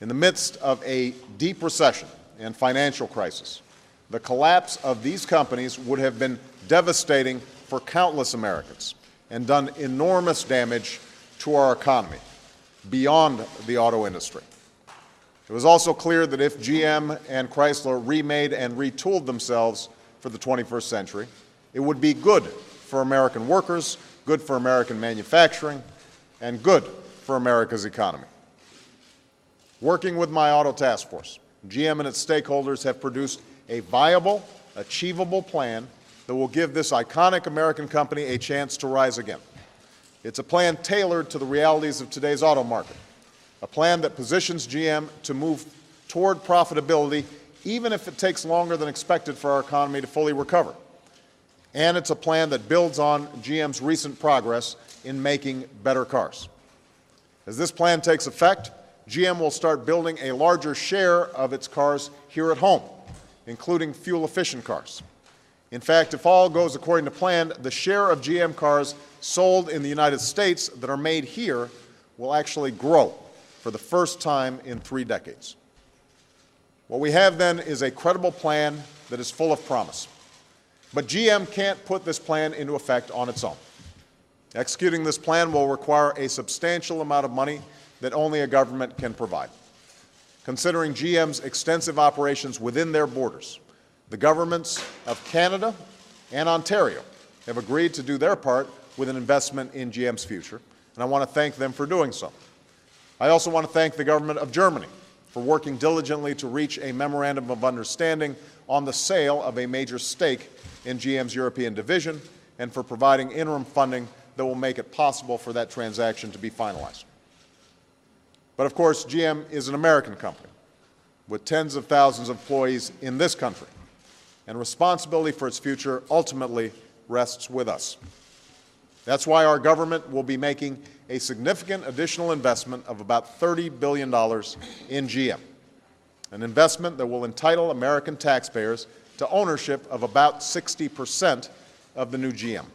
In the midst of a deep recession and financial crisis, the collapse of these companies would have been devastating for countless Americans and done enormous damage to our economy beyond the auto industry. It was also clear that if GM and Chrysler remade and retooled themselves for the 21st century, it would be good for American workers, good for American manufacturing, and good for America's economy. Working with my auto task force, GM and its stakeholders have produced a viable, achievable plan that will give this iconic American company a chance to rise again. It's a plan tailored to the realities of today's auto market, a plan that positions GM to move toward profitability even if it takes longer than expected for our economy to fully recover. And it's a plan that builds on GM's recent progress in making better cars. As this plan takes effect, GM will start building a larger share of its cars here at home, including fuel-efficient cars. In fact, if all goes according to plan, the share of GM cars sold in the United States that are made here will actually grow for the first time in 3 decades. What we have then is a credible plan that is full of promise. But GM can't put this plan into effect on its own. Executing this plan will require a substantial amount of money that only a government can provide. Considering GM's extensive operations within their borders, the governments of Canada and Ontario have agreed to do their part with an investment in GM's future, and I want to thank them for doing so. I also want to thank the government of Germany for working diligently to reach a memorandum of understanding on the sale of a major stake in GM's European division and for providing interim funding that will make it possible for that transaction to be finalized. But of course, GM is an American company with tens of thousands of employees in this country, and responsibility for its future ultimately rests with us. That's why our government will be making a significant additional investment of about $30 billion in GM, an investment that will entitle American taxpayers to ownership of about 60% of the new GM.